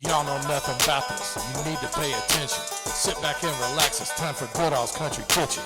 Y'all know nothing about this. You need to pay attention. Sit back and relax. It's time for Goodall's Country Kitchen.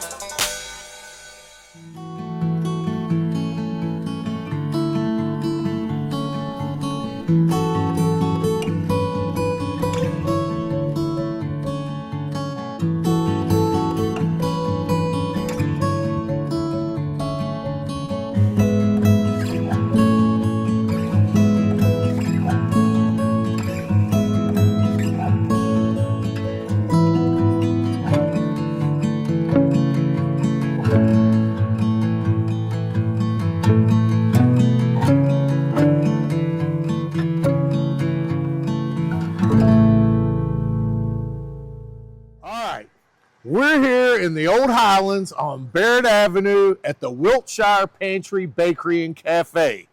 We're here in the Old Highlands on Barrett Avenue at the Wiltshire Pantry, Bakery, and Cafe.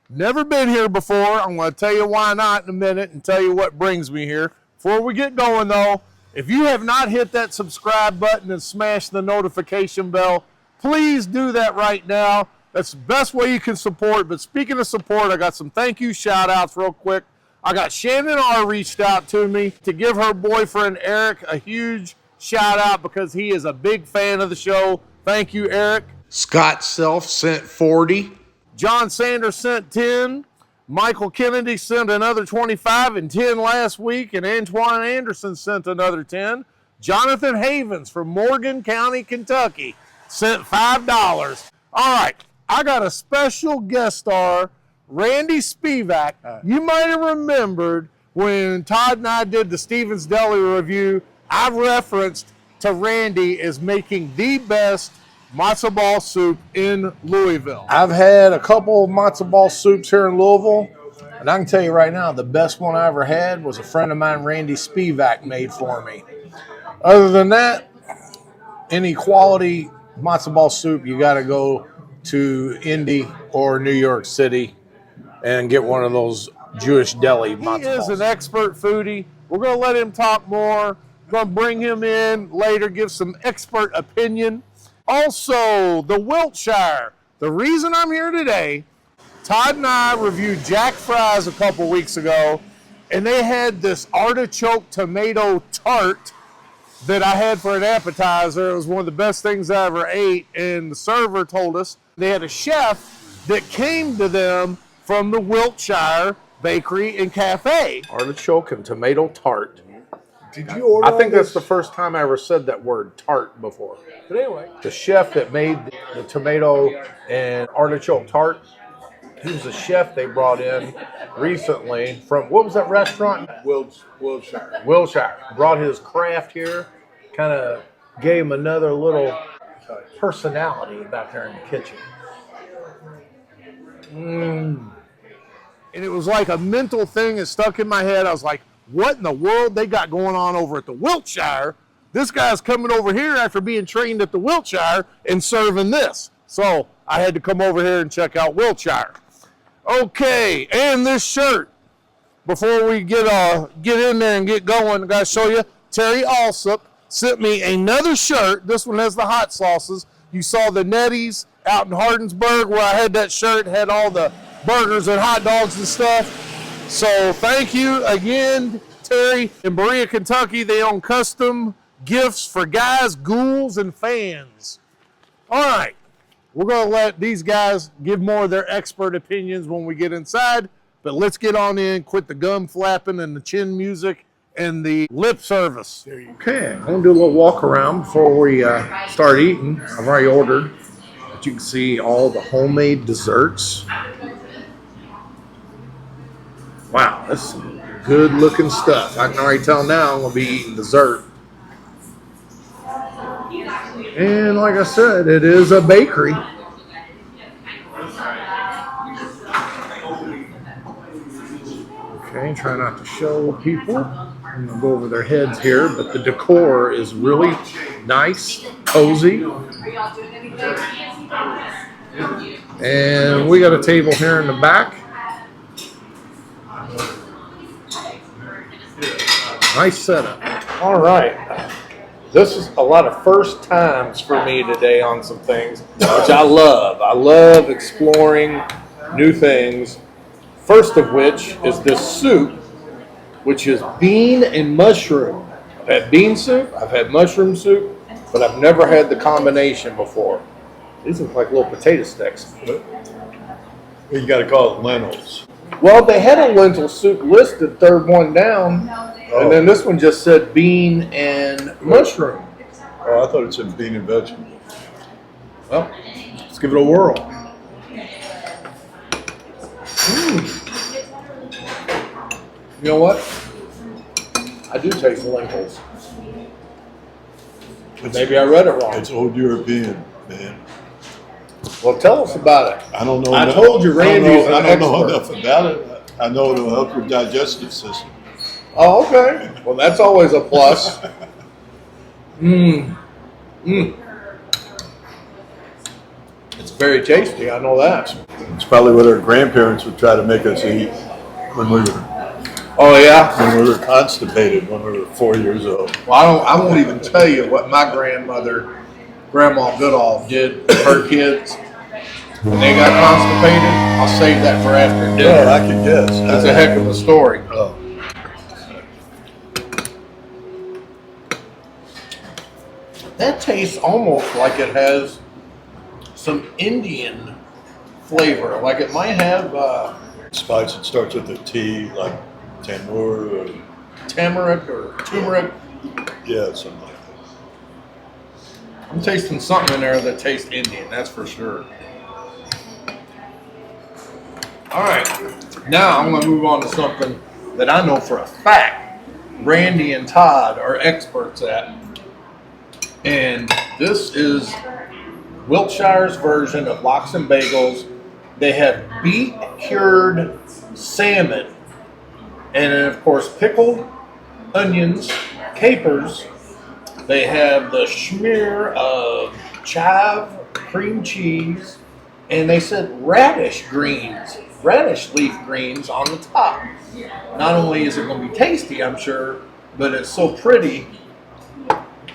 Never been here before. I'm going to tell you why not in a minute and tell you what brings me here. Before we get going though, if you have not hit that subscribe button and smash the notification bell, please do that right now. That's the best way you can support. But speaking of support, I got some thank you shout outs real quick. I got Shannon R. reached out to me to give her boyfriend Eric a huge shout out because he is a big fan of the show. Thank you, Eric. Scott Self sent 40. John Sanders sent 10. Michael Kennedy sent another 25 and 10 last week. And Antoine Anderson sent another 10. Jonathan Havens from Morgan County, Kentucky sent $5. All right, I got a special guest star, Randy Spivak. You might have remembered when Todd and I did the Stevens Deli review, I referenced to Randy as making the best matzo ball soup in Louisville. I've had a couple of matzo ball soups here in Louisville, and I can tell you right now, the best one I ever had was a friend of mine, Randy Spivak, made for me. Other than that, any quality matzo ball soup, you got to go to Indy or New York City and get one of those Jewish deli matzo balls. He is an expert foodie. We're going to let him talk more. Going to bring him in later, give some expert opinion. Also, the Wiltshire. The reason I'm here today, Todd and I reviewed Jack Fry's a couple weeks ago, and they had this artichoke tomato tart that I had for an appetizer. It was one of the best things I ever ate, and the server told us they had a chef that came to them from the Wiltshire Bakery and Cafe. Artichoke and tomato tart. Did you order? I think that's the first time I ever said that word, tart, before. But anyway, the chef that made the tomato and artichoke tart, he was a chef they brought in recently from, what was that restaurant? Wiltshire. Wiltshire. Brought his craft here, kind of gave him another little personality back there in the kitchen. And it was like a mental thing that stuck in my head. I was like, what in the world they got going on over at the Wiltshire? This guy's coming over here after being trained at the Wiltshire and serving this. So I had to come over here and check out Wiltshire. Okay, and this shirt. Before we get in there and get going, I got to show you, Terry Alsup sent me another shirt. This one has the hot sauces. You saw the Nettie's out in Hardensburg where I had that shirt, had all the burgers and hot dogs and stuff. So thank you again, Terry. In Berea, Kentucky, they own custom gifts for guys, ghouls, and fans. All right, we're going to let these guys give more of their expert opinions when we get inside, but let's get on in, quit the gum flapping and the chin music and the lip service. Okay, I'm going to do a little walk around before we start eating. I've already ordered, but you can see all the homemade desserts. Wow, that's some good looking stuff. I can already tell now I'm going to be eating dessert. And like I said, it is a bakery. Okay, try not to show people. I'm going to go over their heads here, but the decor is really nice, cozy. And we got a table here in the back. Nice setup. All right. This is a lot of first times for me today on some things, which I love. I love exploring new things. First of which is this soup, which is bean and mushroom. I've had bean soup, I've had mushroom soup, but I've never had the combination before. These look like little potato sticks. You got to call it lentils. Well, they had a lentil soup listed, third one down, and then this one just said bean and mushroom. Oh, I thought it said bean and vegetable. Well, let's give it a whirl. You know what? I do taste the lentils. Maybe I read it wrong. It's old European, man. Well, tell us about it. I don't know. I told you Randy's an I don't know expert. enough about it. I know it'll help your digestive system. Oh, okay. Well, that's always a plus. It's very tasty. I know that. It's probably what our grandparents would try to make us eat when we were Oh yeah. constipated when we were 4 years old. Well, I won't even tell you what my grandmother, Grandma Goodall, did with her kids when they got constipated. I'll save that for after dinner. Yeah, I can guess. That's a heck of a story. Oh. That tastes almost like it has some Indian flavor. Like it might have Spice, it starts with a T, like tamur or tamarind or turmeric. yeah, something like that. I'm tasting something in there that tastes Indian, that's for sure. All right, now I'm going to move on to something that I know for a fact Randy and Todd are experts at. And this is Wiltshire's version of lox and bagels. They have beet-cured salmon. And then, of course, pickled onions, capers. They have the schmear of chive, cream cheese, and they said radish leaf greens on the top. Not only is it going to be tasty, I'm sure, but it's so pretty,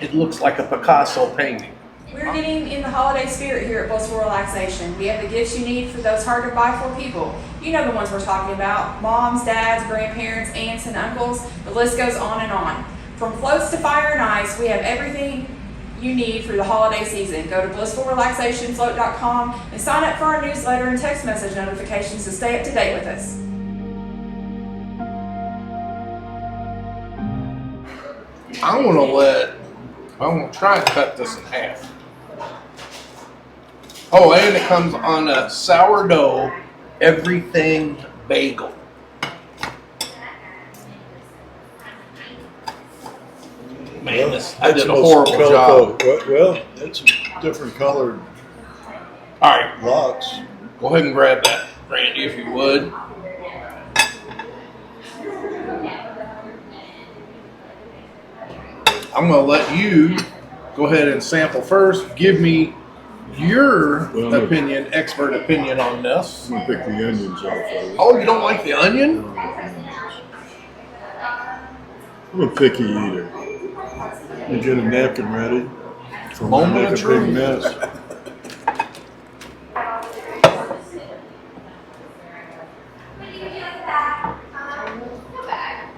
it looks like a Picasso painting. We're getting in the holiday spirit here at Blissful Relaxation. We have the gifts you need for those hard to buy for people. You know the ones we're talking about. Moms, dads, grandparents, aunts, and uncles. The list goes on and on. From floats to fire and ice, we have everything you need for the holiday season. Go to blissfulrelaxationfloat.com and sign up for our newsletter and text message notifications to stay up to date with us. I'm going to try and cut this in half. Oh, and it comes on a sourdough everything bagel. Man, I did a horrible job. Well, it's a different colored All right, lox. go ahead and grab that, Randy, if you would. I'm going to let you go ahead and sample first. Give me your opinion, expert opinion on this. I'm gonna pick the onions off of it. Oh, you don't like the onion? I'm a picky eater. You get a napkin ready for Moment make of a truth. big mess.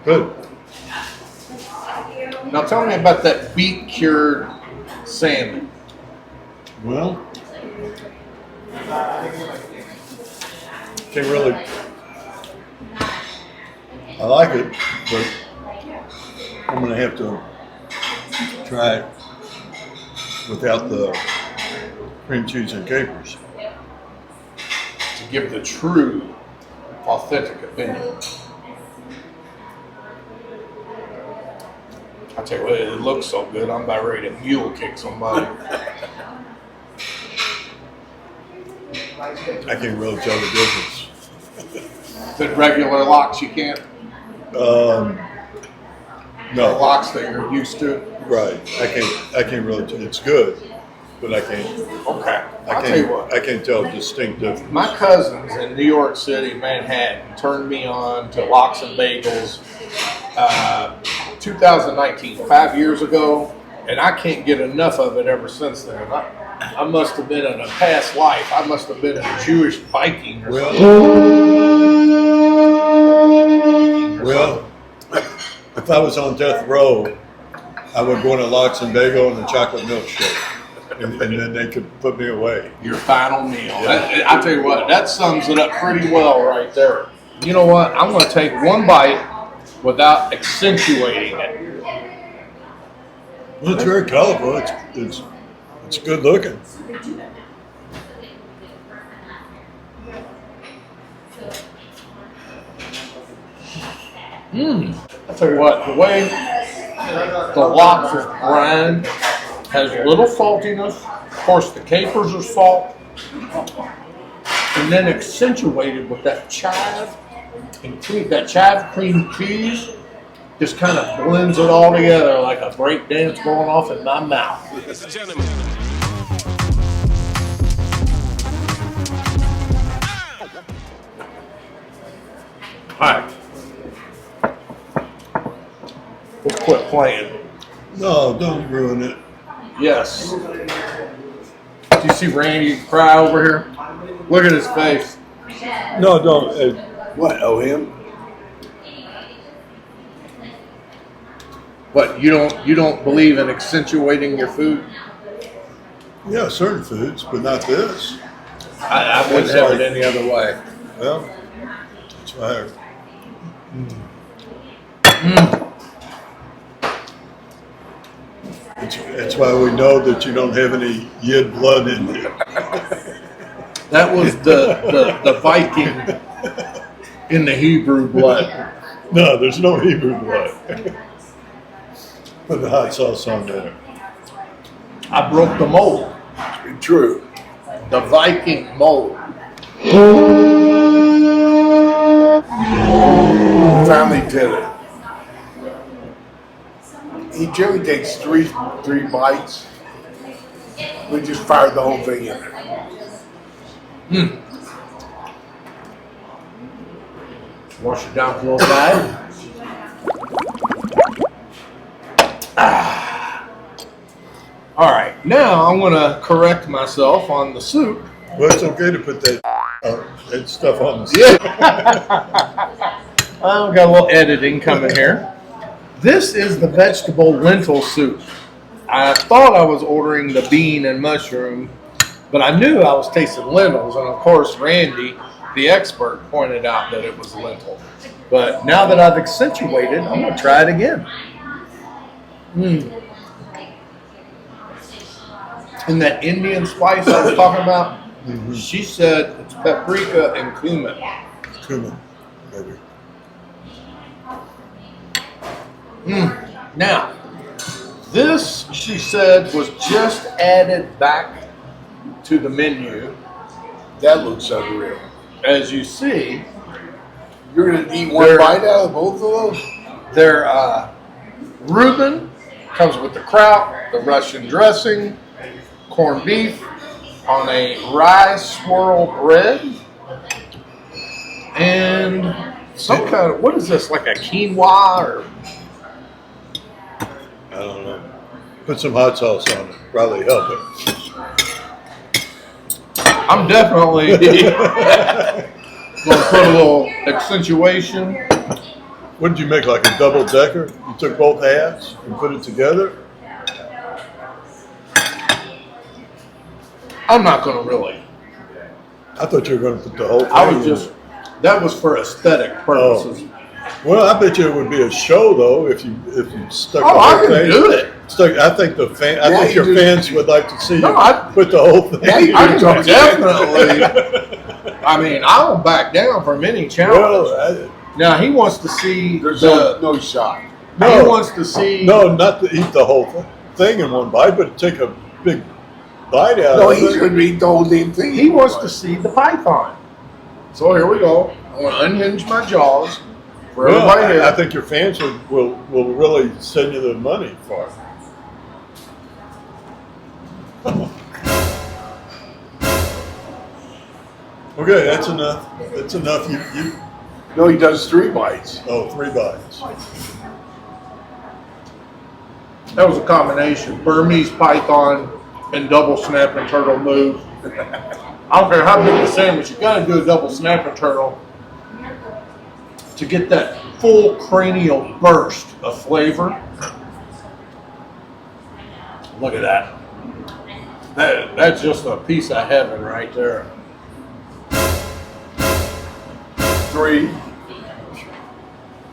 Good. Now tell me about that beet-cured salmon. Well, can't really. I like it, but I'm gonna have to try it without the cream cheese and capers. To give the true, authentic opinion. I tell you what, it looks so good. I'm about ready to mule kick somebody. I can't really tell the difference. The regular lox you can't. No, Lox that you're used to. right. I can't really tell. It's good, but I can't. Okay, I'll tell you what. I can't tell a distinct difference. My cousins in New York City, Manhattan, turned me on to lox and bagels 2019, 5 years ago, and I can't get enough of it ever since then. I must have been in a past life. I must have been a Jewish Viking or something. Well, if I was on death row, I would go in a LOX and bagel and a chocolate milkshake, and then they could put me away. Your final meal. I tell you what, that sums it up pretty well right there. You know what? I'm going to take one bite without accentuating it. Well, it's very colorful. It's good looking. I tell you what, the way the LOX is brined has little saltiness. Of course, the capers are salt, and then accentuated with that chive and that chive cream cheese. Just kind of blends it all together like a break dance going off in my mouth. Ladies and gentlemen. All right. Let's quit playing. No, don't ruin it. Yes. Do you see Randy cry over here? Look at his face. No, don't. What? Oh, him? What, you don't believe in accentuating your food? Yeah, certain foods, but not this. I wouldn't have it any other way. Well, that's why. It's why we know that you don't have any Yid blood in you. That was the Viking in the Hebrew blood. No, there's no Hebrew blood. Put the hot sauce on there. I broke the mold. True. The Viking mold. Finally did it. He generally takes three bites. We just fired the whole thing in there. Wash it down for a little bit. All right, now I'm going to correct myself on the soup. Well, it's okay to put that stuff on the Yeah. I've got a little editing coming here. This is the vegetable lentil soup. I thought I was ordering the bean and mushroom, but I knew I was tasting lentils, and of course Randy, the expert, pointed out that it was lentil. But now that I've accentuated, I'm going to try it again. And that Indian spice I was talking about, she said it's paprika and cumin. cumin, maybe. Now, this, she said, was just added back to the menu. That looks unreal. As you see, You're going to eat one bite out of both of those? their reuben comes with the kraut, the Russian dressing, corned beef on a rye swirl bread, and some kind of, what is this, like a quinoa or? I don't know. Put some hot sauce on it. Probably help it. I'm definitely going to put a little accentuation. What did you make, like a double decker? You took both halves and put it together? I'm not going to really. I thought you were going to put the whole thing I was in. just, that was for aesthetic purposes. Well, I bet you it would be a show though if you stuck. Oh, the I whole can thing. do it. Stuck. I think the fan. I Yeah, think you your just- fans would like to see No, you I- put the whole thing. Yeah, you I can can talk definitely, I mean, I don't back down from any challenge. Well, Now, he wants to see There's the, no shot. he no, wants to see, no, not to eat the whole thing in one bite, but take a big bite out No, of he's it. going to eat the whole damn thing. he wants to see the python. So here we go. I'm going to unhinge my jaws for Well, everybody here. I think your fans will really send you the money for it. Okay, that's enough. That's enough. You No, he does 3 bites. 3 bites. That was a combination, Burmese python and double snapping turtle move. I don't care how big the sandwich, you gotta do a double snapping turtle to get that full cranial burst of flavor. Look at that. That's just a piece of heaven right there. 3.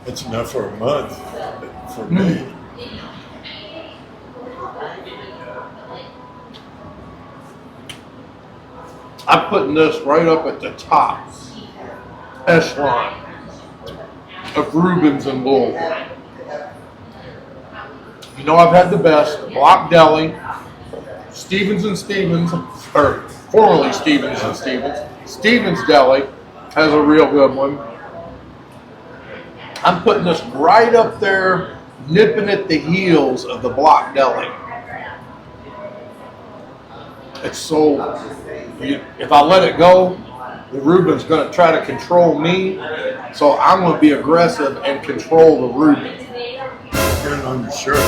That's enough for a month for me. I'm putting this right up at the top echelon of Reubens in Louisville. You know, I've had the best Block Deli, Stevens and Stevens, or formerly Stevens and Stevens. Stevens Deli has a real good one. I'm putting this right up there, nipping at the heels of the Block Deli. It's so, if I let it go, the Reuben's going to try to control me. So I'm going to be aggressive and control the Reuben. Put it on your shirt.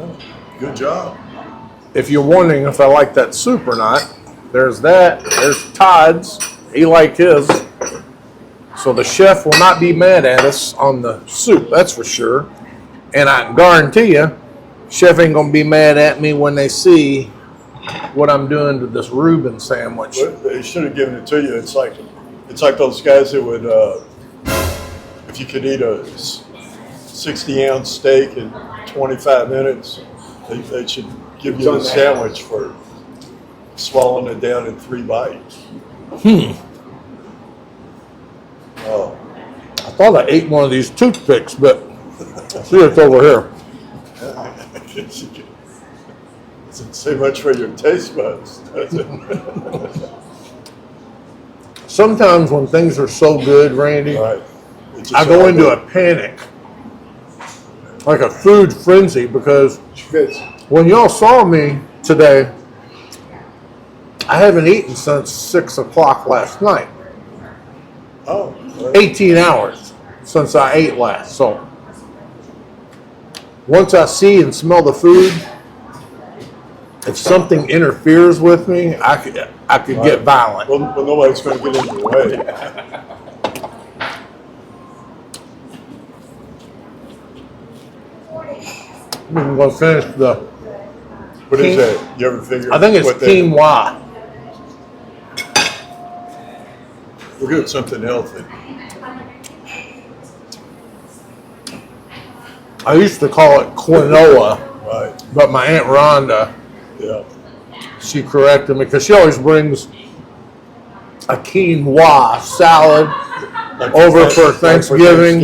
Oh, good job. If you're wondering if I like that soup or not, there's that. There's Todd's. He liked his. So the chef will not be mad at us on the soup, that's for sure. And I can guarantee you, chef ain't going to be mad at me when they see what I'm doing to this Reuben sandwich. But they should have given it to you. It's like those guys that would, if you could eat a 60-ounce steak in 25 minutes, they should give you the sandwich for swallowing it down in 3 bites. Oh, I thought I ate one of these toothpicks, but see, it's over here. doesn't say much for your taste buds, does it? Sometimes when things are so good, Randy, Right. I go into a panic, like a food frenzy, because when y'all saw me today, I haven't eaten since 6 o'clock last night. Oh, well, 18 hours since I ate last. So once I see and smell the food, if something interferes with me, I could get violent. well, nobody's going to get in your way. I'm going to finish the. What is that? You ever figure? I think it's what quinoa. We'll get something healthy. I used to call it quinoa, Right. but my Aunt Rhonda, Yeah. she corrected me because she always brings a quinoa salad over for Thanksgiving.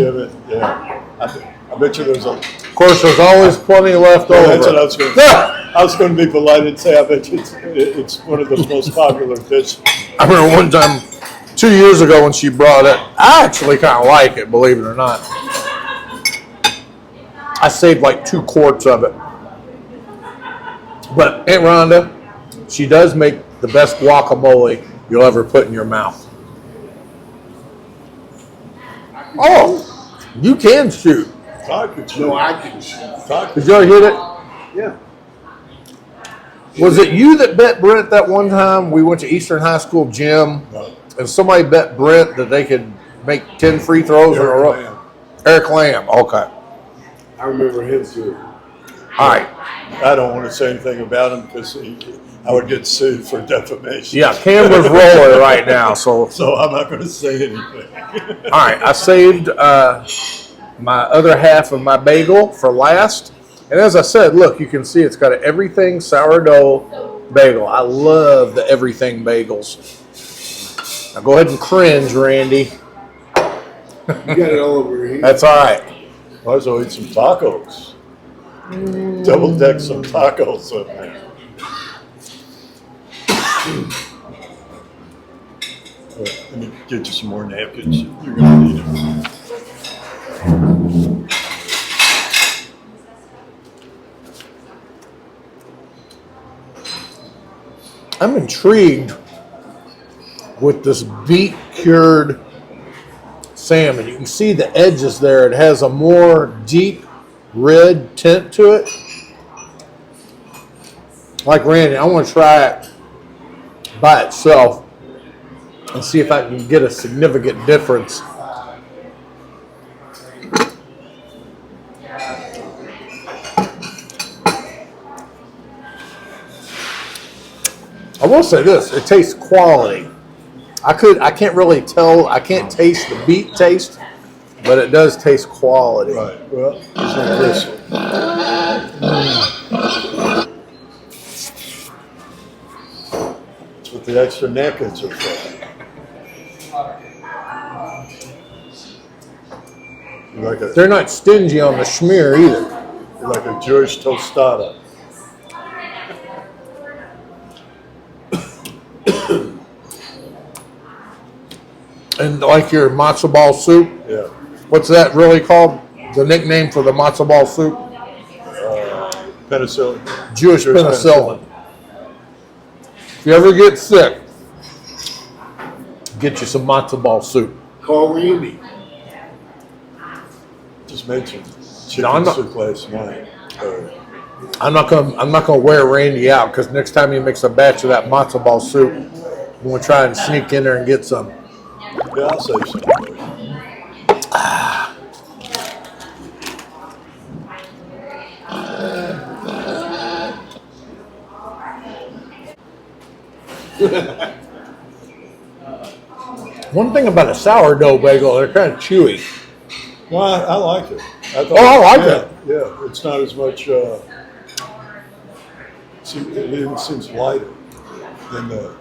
Yeah. I bet you there's a. Of course, there's always plenty left Well, over. that's what I was going to say. I was going to be polite and say I bet you it's one of the most popular dishes. I remember one time, 2 years ago when she brought it, I actually kind of like it, believe it or not. I saved like 2 quarts of it. But Aunt Rhonda, she does make the best guacamole you'll ever put in your mouth. Oh, you can shoot. Todd could shoot. No, I can shoot. Todd Did could y'all hit it? Yeah. Was it you that bet Brent that one time we went to Eastern High School gym and somebody bet Brent that they could make 10 free throws in a row? Lamb. Eric Lamb, okay. I remember him too. All right. I don't want to say anything about him because I would get sued for defamation. Yeah, camera's rolling right now, so So I'm not going to say anything. all right, I saved my other half of my bagel for last. And as I said, look, you can see it's got an everything sourdough bagel. I love the everything bagels. Now go ahead and cringe, Randy. You got it all over here. That's all right. Might as well eat some tacos. Double deck some tacos up there. Let me get you some more napkins. You're going to need them. I'm intrigued with this beet-cured salmon. You can see the edges there. It has a more deep red tint to it. Like Randy, I want to try it by itself. and see if I can get a significant difference. I will say this, it tastes quality. I can't really tell, I can't taste the beet taste, but it does taste quality. Right. Well, it's like this. That's what the extra napkins are for. They're not stingy on the schmear either. You're like a Jewish tostada. And like your matzo ball soup, Yeah. what's that really called? The nickname for the matzo ball soup? Penicillin. Jewish penicillin. If you ever get sick, get you some matzo ball soup. Call Randy. Just mentioned chicken No, I'm not- soup last night. I'm not gonna wear Randy out because next time he makes a batch of that matzo ball soup, I'm gonna try and sneak in there and get some. Yeah, I'll save some for you. One thing about a sourdough bagel, they're kind of chewy. No, I like it. Oh, I like yeah, it. Yeah, it's not as much. It seems lighter than the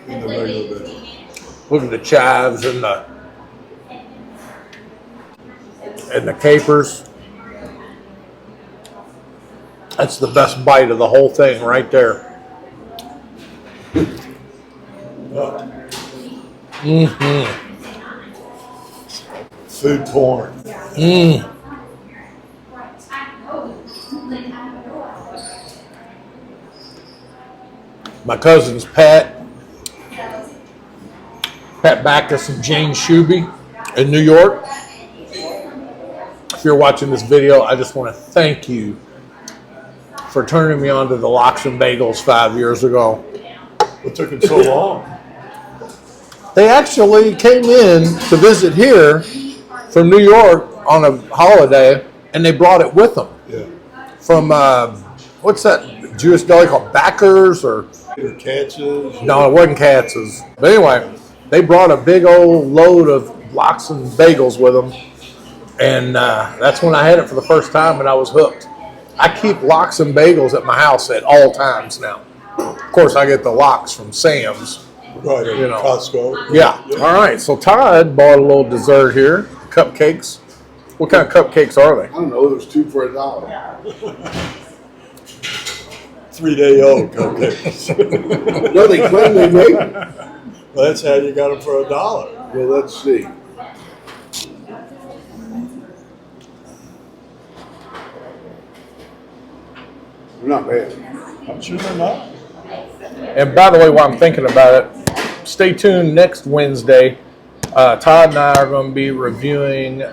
regular bagel. Look at the chives and the capers. That's the bite of the whole thing right there. Food porn. My cousins Pat Backus and Jane Shuby in New York. If you're watching this video, I just want to thank you for turning me on to the LOX and bagels 5 years ago. What took them so long? They actually came in to visit here from New York on a holiday, and they brought it with them Yeah. from what's that Jewish deli called? Backers or Your Katz's. no, it wasn't Katz's. But anyway, they brought a big old load of LOX and bagels with them, and that's when I had it for the first time, and I was hooked. I keep LOX and bagels at my house at all times now. Of course, I get the LOX from Sam's. Right, at You know. Costco. Yeah. All right. So Todd bought a little dessert here, cupcakes. What kind of cupcakes are they? I don't know, there's 2 for $1. 3-day-old cupcakes. No, they claim they make them. Well, that's how you got them for $1. Well, let's see. They're not bad. I'm sure they're not. And by the way, while I'm thinking about it, stay tuned next Wednesday. Todd and I are going to be reviewing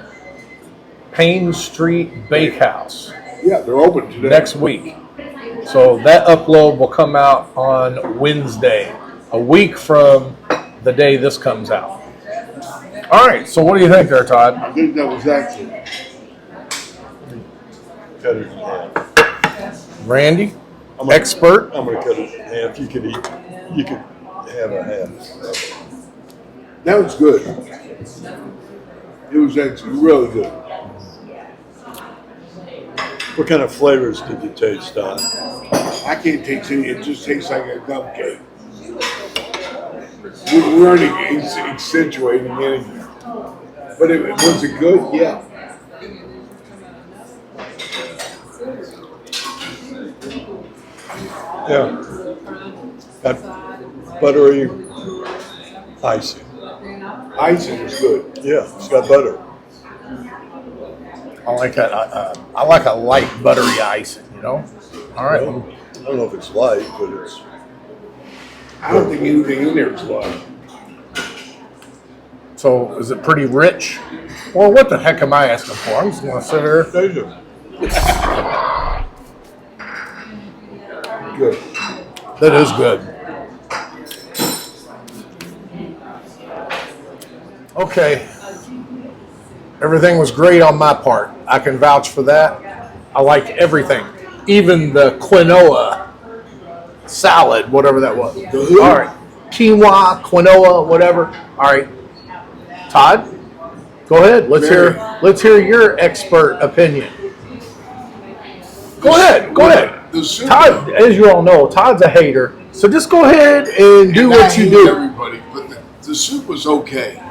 Payne Street Bakehouse Yeah, they're open today. next week. So that upload will come out on Wednesday, a week from the day this comes out. All right. So what do you think there, Todd? I think that was excellent. Cut it in half. Randy, I'm gonna- expert. I'm going to cut it in half. You could have a half. That was good. It was excellent, really good. What kind of flavors did you taste on? I can't taste any, it just tastes like a cupcake. We weren't accentuating anything. But was it good? Yeah. Yeah. Got buttery icing. Icing was good. Yeah, it's got butter. I like that. I like a light buttery icing. You know. All right. I don't know if it's light, but it's. I don't think anything in there was light. So is it pretty rich? Well, what the heck am I asking for? I'm just gonna sit here. There you go. Good. That is good. Okay. Everything was great on my part. I can vouch for that. I liked everything, even the quinoa salad, whatever that was. All right. Quinoa, quinoa, whatever. All right. Todd, go ahead. Let's hear your expert opinion. Go ahead. Todd, as you all know, Todd's a hater. So just go ahead and do what you do. Everybody, but the soup was okay.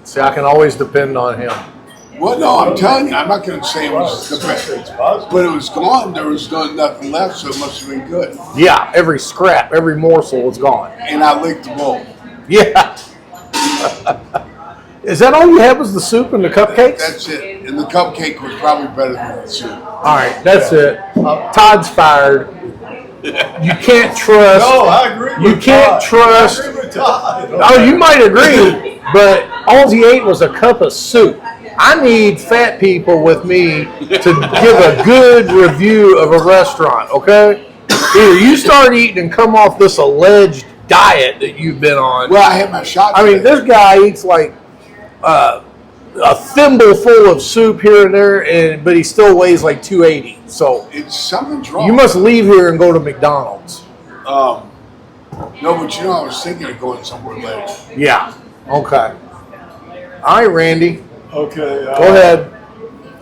See, I can always depend on him. Well, no, I'm telling you, I'm not going to say it was the best, but it was gone. There was nothing left, so it must have been good. Yeah, every scrap, every morsel was gone. And I licked the bowl. Yeah. Is that all you had was the soup and the cupcakes? That's it. And the cupcake was probably better than the soup. All right, that's it. Todd's fired. You can't trust. No, I agree with You can't Todd. trust. I agree with Todd. Oh, you might agree, but all he ate was a cup of soup. I need fat people with me to give a good review of a restaurant, okay? Either you start eating and come off this alleged diet that you've been on. Well, I had my shot. I mean, today. this guy eats like a thimble full of soup here and there, but he still weighs like 280. So Something's wrong. you must leave here and go to McDonald's. No, but I was thinking of going somewhere later. Yeah. Okay. All right, Randy. Okay. Go ahead.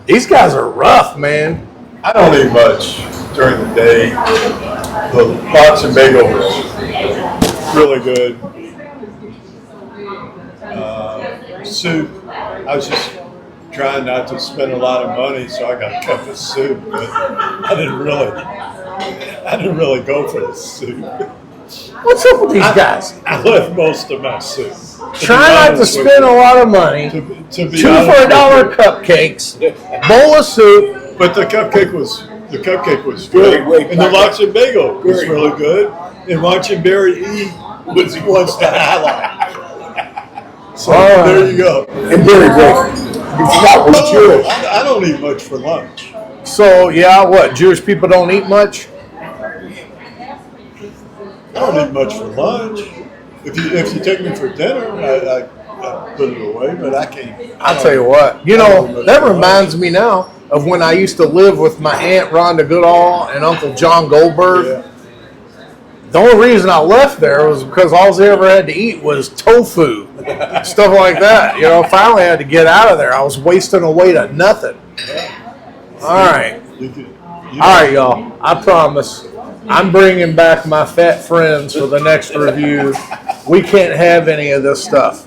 These guys are rough, man. I don't eat much during the day. The LOX and bagels was really good. Soup. I was just trying not to spend a lot of money, so I got a cup of soup. But I didn't really go for the soup. What's up with these guys? I left most of my soup. Try not to spend a lot of money. To be Two honest for with $1 you. cupcakes, bowl of soup. But the cupcake was good, and the LOX and bagel was really good. And watching Barry eat was the highlight. So there you go. And very great. You forgot we're Jewish. I don't eat much for lunch. So, yeah, what? Jewish people don't eat much? I don't eat much for lunch. If you take me for dinner, I put it away, but I can't. I'll tell you what. You know, that reminds me now of when I used to live with my Aunt Rhonda Goodall and Uncle John Goldberg. Yeah. The only reason I left there was because all they ever had to eat was tofu, stuff like that. You know, finally I had to get out of there. I was wasting away to nothing. All right. All right, y'all. I promise. I'm bringing back my fat friends for the next review. We can't have any of this stuff.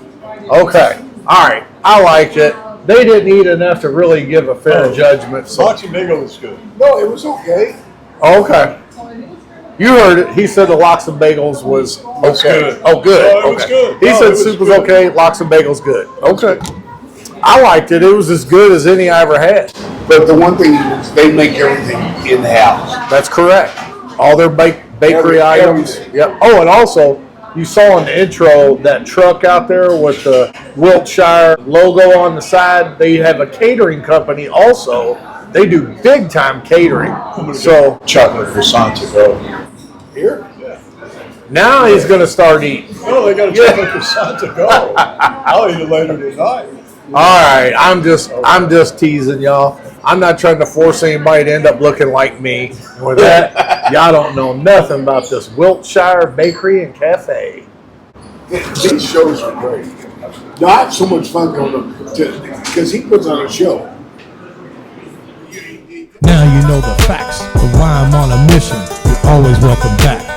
Okay. All right. I liked it. They didn't eat enough to really give a fair judgment. So. LOX and bagel was good. No, it was okay. Okay. You heard it. He said the LOX and bagels was okay. good. Oh, good. No, it was good. He No, said it was soup was good. okay. LOX and bagels good. Okay. I liked it. It was as good as any I ever had. But the one thing is they make everything in the house. That's correct. All their bakery items. Everything. Yep. Oh, and also you saw in the intro that truck out there with the Wiltshire logo on the side. They have a catering company also. They do big time catering. So Chocolate croissant to go. here. Now he's going to start eating. No, they got a chocolate croissant to go. I'll eat it later tonight. All right, I'm just teasing y'all. I'm not trying to force anybody to end up looking like me. And with that, y'all don't know nothing about this Wiltshire Bakery and Cafe. These shows are great. Not so much fun going to because he puts on a show. Now you know the facts of why I'm on a mission. You're always welcome back.